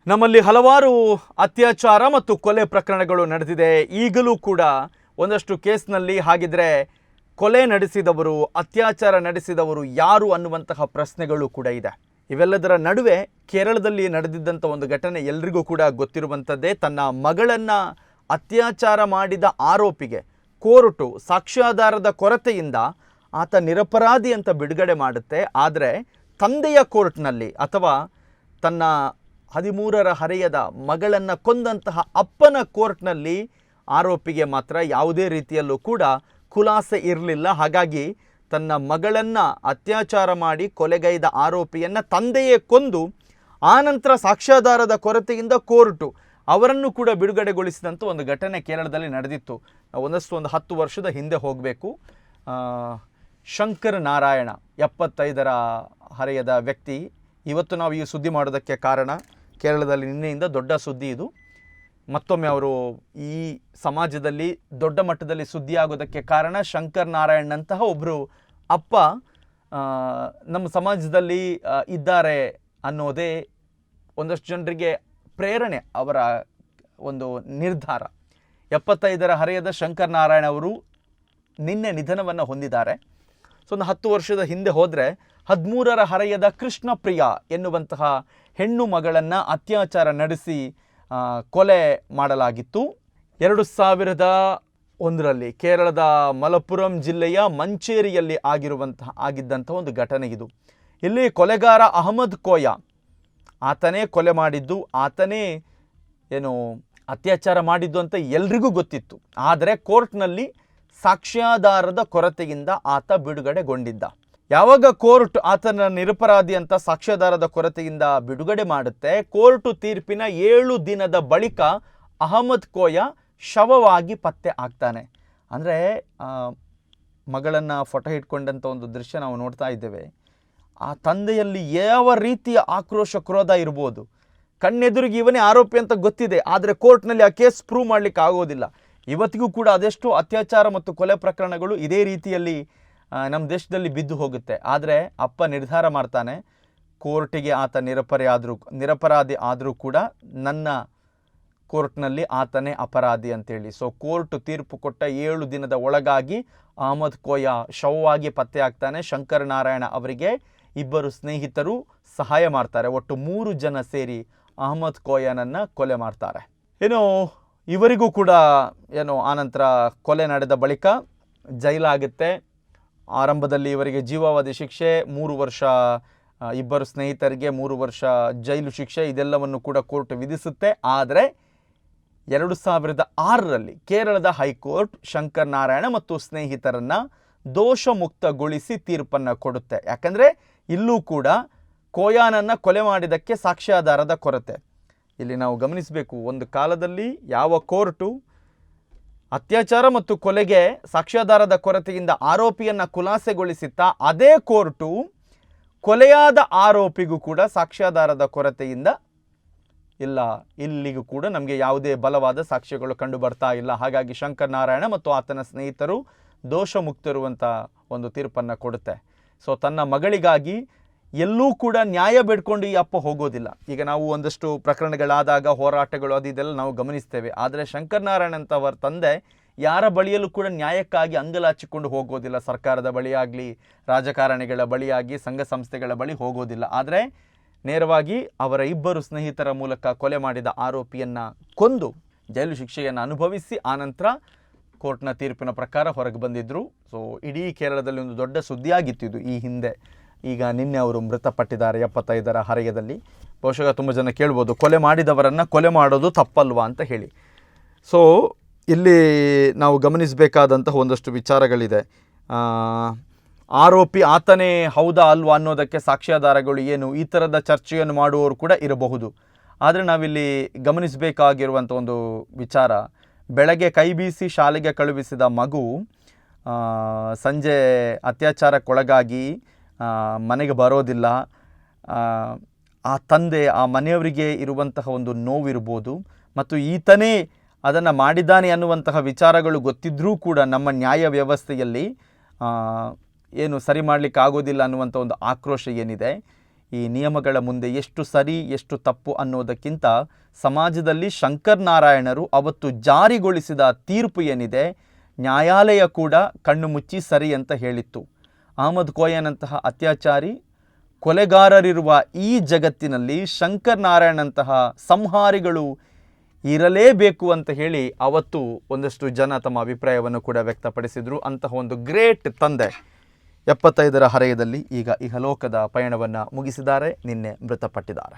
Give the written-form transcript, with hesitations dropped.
ನಮ್ಮಲ್ಲಿ ಹಲವಾರು ಅತ್ಯಾಚಾರ ಮತ್ತು ಕೊಲೆ ಪ್ರಕರಣಗಳು ನಡೆದಿದೆ. ಈಗಲೂ ಕೂಡ ಒಂದಷ್ಟು ಕೇಸ್ನಲ್ಲಿ ಹಾಗಿದ್ರೆ ಕೊಲೆ ನಡೆಸಿದವರು, ಅತ್ಯಾಚಾರ ನಡೆಸಿದವರು ಯಾರು ಅನ್ನುವಂತಹ ಪ್ರಶ್ನೆಗಳು ಕೂಡ ಇದೆ. ಇವೆಲ್ಲದರ ನಡುವೆ ಕೇರಳದಲ್ಲಿ ನಡೆದಿದ್ದಂಥ ಒಂದು ಘಟನೆ ಎಲ್ರಿಗೂ ಕೂಡ ಗೊತ್ತಿರುವಂಥದ್ದೇ. ತನ್ನ ಮಗಳನ್ನು ಅತ್ಯಾಚಾರ ಮಾಡಿದ ಆರೋಪಿಗೆ ಕೋರ್ಟು ಸಾಕ್ಷ್ಯಾಧಾರದ ಕೊರತೆಯಿಂದ ಆತ ನಿರಪರಾಧಿ ಅಂತ ಬಿಡುಗಡೆ ಮಾಡುತ್ತೆ. ಆದರೆ ತಂದೆಯ ಕೋರ್ಟ್ನಲ್ಲಿ ಅಥವಾ ತನ್ನ 13ರ ಹರೆಯದ ಮಗಳನ್ನು ಕೊಂದಂತಹ ಅಪ್ಪನ ಕೋರ್ಟ್ನಲ್ಲಿ ಆರೋಪಿಗೆ ಮಾತ್ರ ಯಾವುದೇ ರೀತಿಯಲ್ಲೂ ಕೂಡ ಖುಲಾಸೆ ಇರಲಿಲ್ಲ. ಹಾಗಾಗಿ ತನ್ನ ಮಗಳನ್ನು ಅತ್ಯಾಚಾರ ಮಾಡಿ ಕೊಲೆಗೈದ ಆರೋಪಿಯನ್ನು ತಂದೆಯೇ ಕೊಂದು ಆನಂತರ ಸಾಕ್ಷ್ಯಾಧಾರದ ಕೊರತೆಯಿಂದ ಕೋರ್ಟು ಅವರನ್ನು ಕೂಡ ಬಿಡುಗಡೆಗೊಳಿಸಿದಂಥ ಒಂದು ಘಟನೆ ಕೇರಳದಲ್ಲಿ ನಡೆದಿತ್ತು. ಒಂದು 10 ವರ್ಷದ ಹಿಂದೆ ಹೋಗಬೇಕು. ಶಂಕರ್ ನಾರಾಯಣ 75ರ ಹರೆಯದ ವ್ಯಕ್ತಿ. ಇವತ್ತು ನಾವು ಈ ಸುದ್ದಿ ಮಾಡೋದಕ್ಕೆ ಕಾರಣ ಕೇರಳದಲ್ಲಿ ನಿನ್ನೆಯಿಂದ ದೊಡ್ಡ ಸುದ್ದಿ ಇದು. ಮತ್ತೊಮ್ಮೆ ಅವರು ಈ ಸಮಾಜದಲ್ಲಿ ದೊಡ್ಡ ಮಟ್ಟದಲ್ಲಿ ಸುದ್ದಿ ಆಗೋದಕ್ಕೆ ಕಾರಣ ಶಂಕರ್ ನಾರಾಯಣಂತಹ ಒಬ್ಬರು ಅಪ್ಪ ನಮ್ಮ ಸಮಾಜದಲ್ಲಿ ಇದ್ದಾರೆ ಅನ್ನೋದೇ ಒಂದಷ್ಟು ಜನರಿಗೆ ಪ್ರೇರಣೆ, ಅವರ ಒಂದು ನಿರ್ಧಾರ. 75ರ ಹರೆಯದ ಶಂಕರ್ ನಾರಾಯಣ ಅವರು ನಿನ್ನೆ ನಿಧನವನ್ನು ಹೊಂದಿದ್ದಾರೆ. ಸೊ ಒಂದು 10 ವರ್ಷದ ಹಿಂದೆ ಹೋದರೆ 13ರ ಹರೆಯದ ಕೃಷ್ಣ ಪ್ರಿಯಾ ಎನ್ನುವಂತಹ ಹೆಣ್ಣು ಮಗಳನ್ನು ಅತ್ಯಾಚಾರ ನಡೆಸಿ ಕೊಲೆ ಮಾಡಲಾಗಿತ್ತು. 2001ರಲ್ಲಿ ಕೇರಳದ ಮಲಪ್ಪುರಂ ಜಿಲ್ಲೆಯ ಮಂಚೇರಿಯಲ್ಲಿ ಆಗಿದ್ದಂಥ ಒಂದು ಘಟನೆ ಇದು. ಇಲ್ಲಿ ಕೊಲೆಗಾರ ಅಹಮದ್ ಕೋಯ ಆತನೇ ಕೊಲೆ ಮಾಡಿದ್ದು, ಆತನೇ ಅತ್ಯಾಚಾರ ಮಾಡಿದ್ದು ಅಂತ ಎಲ್ರಿಗೂ ಗೊತ್ತಿತ್ತು. ಆದರೆ ಕೋರ್ಟ್ನಲ್ಲಿ ಸಾಕ್ಷ್ಯಾಧಾರದ ಕೊರತೆಯಿಂದ ಆತ ಬಿಡುಗಡೆಗೊಂಡಿದ್ದ. ಯಾವಾಗ ಕೋರ್ಟ್ ಆತನ ನಿರಪರಾಧಿ ಅಂತ ಸಾಕ್ಷ್ಯಾಧಾರದ ಕೊರತೆಯಿಂದ ಬಿಡುಗಡೆ ಮಾಡುತ್ತೆ, ಕೋರ್ಟು ತೀರ್ಪಿನ 7 ದಿನದ ಬಳಿಕ ಅಹಮದ್ ಕೋಯ ಶವವಾಗಿ ಪತ್ತೆ ಆಗ್ತಾನೆ. ಅಂದರೆ ಮಗಳನ್ನು ಫೋಟೋ ಇಟ್ಕೊಂಡಂಥ ಒಂದು ದೃಶ್ಯ ನಾವು ನೋಡ್ತಾ ಇದ್ದೇವೆ. ಆ ತಂದೆಯಲ್ಲಿ ಯಾವ ರೀತಿಯ ಆಕ್ರೋಶ, ಕ್ರೋಧ ಇರ್ಬೋದು. ಕಣ್ಣೆದುರಿಗೆ ಇವನೇ ಆರೋಪಿ ಅಂತ ಗೊತ್ತಿದೆ, ಆದರೆ ಕೋರ್ಟ್ನಲ್ಲಿ ಆ ಕೇಸ್ ಪ್ರೂವ್ ಮಾಡಲಿಕ್ಕೆ ಆಗೋದಿಲ್ಲ. ಇವತ್ತಿಗೂ ಕೂಡ ಅದೆಷ್ಟು ಅತ್ಯಾಚಾರ ಮತ್ತು ಕೊಲೆ ಪ್ರಕರಣಗಳು ಇದೇ ರೀತಿಯಲ್ಲಿ ನಮ್ಮ ದೇಶದಲ್ಲಿ ಬಿದ್ದು ಹೋಗುತ್ತೆ. ಆದರೆ ಅಪ್ಪ ನಿರ್ಧಾರ ಮಾಡ್ತಾನೆ, ಕೋರ್ಟಿಗೆ ಆತ ನಿರಪರಾಧಿ ಆದರೂ ಕೂಡ ನನ್ನ ಕೋರ್ಟ್ನಲ್ಲಿ ಆತನೇ ಅಪರಾಧಿ ಅಂತೇಳಿ. ಸೊ ಕೋರ್ಟ್ ತೀರ್ಪು ಕೊಟ್ಟ 7 ದಿನದ ಒಳಗಾಗಿ ಅಹಮದ್ ಕೋಯ ಶವವಾಗಿ ಪತ್ತೆ ಆಗ್ತಾನೆ. ಶಂಕರ್ ನಾರಾಯಣ ಅವರಿಗೆ 2 ಸ್ನೇಹಿತರು ಸಹಾಯ ಮಾಡ್ತಾರೆ. ಒಟ್ಟು 3 ಜನ ಸೇರಿ ಅಹಮದ್ ಕೋಯನನ್ನು ಕೊಲೆ ಮಾಡ್ತಾರೆ. ಇವರಿಗೂ ಕೂಡ ಆನಂತರ ಕೊಲೆ ನಡೆದ ಬಳಿಕ ಜೈಲಾಗುತ್ತೆ. ಆರಂಭದಲ್ಲಿ ಇವರಿಗೆ ಜೀವಾವಧಿ ಶಿಕ್ಷೆ, 3 ವರ್ಷ 2 ಸ್ನೇಹಿತರಿಗೆ 3 ವರ್ಷ ಜೈಲು ಶಿಕ್ಷೆ, ಇದೆಲ್ಲವನ್ನು ಕೂಡ ಕೋರ್ಟ್ ವಿಧಿಸುತ್ತೆ. ಆದರೆ 2006ರಲ್ಲಿ ಕೇರಳದ ಹೈಕೋರ್ಟ್ ಶಂಕರ್ ನಾರಾಯಣ ಮತ್ತು ಸ್ನೇಹಿತರನ್ನು ದೋಷಮುಕ್ತಗೊಳಿಸಿ ತೀರ್ಪನ್ನು ಕೊಡುತ್ತೆ. ಯಾಕಂದರೆ ಇಲ್ಲೂ ಕೂಡ ಕೋಯಾನನ್ನು ಕೊಲೆ ಮಾಡಿದ್ದಕ್ಕೆ ಸಾಕ್ಷ್ಯಾಧಾರದ ಕೊರತೆ. ಇಲ್ಲಿ ನಾವು ಗಮನಿಸಬೇಕು, ಒಂದು ಕಾಲದಲ್ಲಿ ಯಾವ ಕೋರ್ಟು ಅತ್ಯಾಚಾರ ಮತ್ತು ಕೊಲೆಗೆ ಸಾಕ್ಷ್ಯಾಧಾರದ ಕೊರತೆಯಿಂದ ಆರೋಪಿಯನ್ನು ಖುಲಾಸೆಗೊಳಿಸುತ್ತಾ, ಅದೇ ಕೋರ್ಟು ಕೊಲೆಯಾದ ಆರೋಪಿಗೂ ಕೂಡ ಸಾಕ್ಷ್ಯಾಧಾರದ ಕೊರತೆಯಿಂದ ಇಲ್ಲಿಗೂ ಕೂಡ ನಮಗೆ ಯಾವುದೇ ಬಲವಾದ ಸಾಕ್ಷ್ಯಗಳು ಕಂಡು ಬರ್ತಾ ಇಲ್ಲ. ಹಾಗಾಗಿ ಶಂಕರ್ ನಾರಾಯಣ ಮತ್ತು ಆತನ ಸ್ನೇಹಿತರು ದೋಷಮುಕ್ತಿರುವಂಥ ಒಂದು ತೀರ್ಪನ್ನು ಕೊಡುತ್ತೆ. ಸೊ ತನ್ನ ಮಗಳಿಗಾಗಿ ಎಲ್ಲೂ ಕೂಡ ನ್ಯಾಯ ಬೇಡ್ಕೊಂಡು ಈ ಅಪ್ಪ ಹೋಗೋದಿಲ್ಲ. ಈಗ ನಾವು ಒಂದಷ್ಟು ಪ್ರಕರಣಗಳಾದಾಗ ಹೋರಾಟಗಳು ಇದೆಲ್ಲ ನಾವು ಗಮನಿಸ್ತೇವೆ. ಆದರೆ ಶಂಕರ್ ನಾರಾಯಣ್ ಅಂತವರ ತಂದೆ ಯಾರ ಬಳಿಯಲ್ಲೂ ಕೂಡ ನ್ಯಾಯಕ್ಕಾಗಿ ಅಂಗಲಾಚಿಕೊಂಡು ಹೋಗೋದಿಲ್ಲ. ಸರ್ಕಾರದ ಬಳಿಯಾಗಲಿ, ರಾಜಕಾರಣಿಗಳ ಬಳಿಯಾಗಿ, ಸಂಘ ಸಂಸ್ಥೆಗಳ ಬಳಿ ಹೋಗೋದಿಲ್ಲ. ಆದರೆ ನೇರವಾಗಿ ಅವರ 2 ಸ್ನೇಹಿತರ ಮೂಲಕ ಕೊಲೆ ಮಾಡಿದ ಆರೋಪಿಯನ್ನು ಕೊಂದು ಜೈಲು ಶಿಕ್ಷೆಯನ್ನು ಅನುಭವಿಸಿ ಆನಂತರ ಕೋರ್ಟ್ನ ತೀರ್ಪಿನ ಪ್ರಕಾರ ಹೊರಗೆ ಬಂದಿದ್ದರು. ಸೊ ಇಡೀ ಕೇರಳದಲ್ಲಿ ಒಂದು ದೊಡ್ಡ ಸುದ್ದಿಯಾಗಿತ್ತು ಇದು ಈ ಹಿಂದೆ. ಈಗ ನಿನ್ನೆ ಅವರು ಮೃತಪಟ್ಟಿದ್ದಾರೆ 75ರ ಹರೆಯದಲ್ಲಿ. ಬಹುಶಃ ತುಂಬ ಜನ ಕೇಳ್ಬೋದು, ಕೊಲೆ ಮಾಡಿದವರನ್ನು ಕೊಲೆ ಮಾಡೋದು ತಪ್ಪಲ್ವಾ ಅಂತ ಹೇಳಿ. ಸೊ ಇಲ್ಲಿ ನಾವು ಗಮನಿಸಬೇಕಾದಂತಹ ಒಂದಷ್ಟು ವಿಚಾರಗಳಿದೆ. ಆರೋಪಿ ಆತನೇ ಹೌದಾ ಅಲ್ವಾ ಅನ್ನೋದಕ್ಕೆ ಸಾಕ್ಷ್ಯಾಧಾರಗಳು ಏನು, ಈ ಥರದ ಚರ್ಚೆಯನ್ನು ಮಾಡುವವರು ಕೂಡ ಇರಬಹುದು. ಆದರೆ ನಾವಿಲ್ಲಿ ಗಮನಿಸಬೇಕಾಗಿರುವಂಥ ಒಂದು ವಿಚಾರ, ಬೆಳಗ್ಗೆ ಕೈ ಬೀಸಿ ಶಾಲೆಗೆ ಕಳುಹಿಸಿದ ಮಗು ಸಂಜೆ ಅತ್ಯಾಚಾರಕ್ಕೊಳಗಾಗಿ ಮನೆಗೆ ಬರೋದಿಲ್ಲ. ಆ ತಂದೆ, ಆ ಮನೆಯವರಿಗೆ ಇರುವಂತಹ ಒಂದು ನೋವಿರ್ಬೋದು, ಮತ್ತು ಈತನೇ ಅದನ್ನು ಮಾಡಿದ್ದಾನೆ ಅನ್ನುವಂತಹ ವಿಚಾರಗಳು ಗೊತ್ತಿದ್ದರೂ ಕೂಡ ನಮ್ಮ ನ್ಯಾಯ ವ್ಯವಸ್ಥೆಯಲ್ಲಿ ಏನು ಸರಿ ಮಾಡಲಿಕ್ಕೆ ಆಗೋದಿಲ್ಲ ಅನ್ನುವಂಥ ಒಂದು ಆಕ್ರೋಶ ಏನಿದೆ, ಈ ನಿಯಮಗಳ ಮುಂದೆ ಎಷ್ಟು ಸರಿ ಎಷ್ಟು ತಪ್ಪು ಅನ್ನೋದಕ್ಕಿಂತ ಸಮಾಜದಲ್ಲಿ ಶಂಕರ್ ನಾರಾಯಣರು ಅವತ್ತು ಜಾರಿಗೊಳಿಸಿದ ತೀರ್ಪು ಏನಿದೆ, ನ್ಯಾಯಾಲಯ ಕೂಡ ಕಣ್ಣು ಮುಚ್ಚಿ ಸರಿ ಅಂತ ಹೇಳಿತ್ತು. ಅಹಮದ್ ಕೋಯನಂತಹ ಅತ್ಯಾಚಾರಿ ಕೊಲೆಗಾರರಿರುವ ಈ ಜಗತ್ತಿನಲ್ಲಿ ಶಂಕರ್ ನಾರಾಯಣಂತಹ ಸಂಹಾರಿಗಳು ಇರಲೇಬೇಕು ಅಂತ ಹೇಳಿ ಅವತ್ತು ಒಂದಷ್ಟು ಜನ ತಮ್ಮ ಅಭಿಪ್ರಾಯವನ್ನು ಕೂಡ ವ್ಯಕ್ತಪಡಿಸಿದರು. ಅಂತಹ ಒಂದು ಗ್ರೇಟ್ ತಂದೆ 75ರ ಹರೆಯದಲ್ಲಿ ಈಗ ಇಹಲೋಕದ ಪಯಣವನ್ನು ಮುಗಿಸಿದ್ದಾರೆ, ನಿನ್ನೆ ಮೃತಪಟ್ಟಿದ್ದಾರೆ.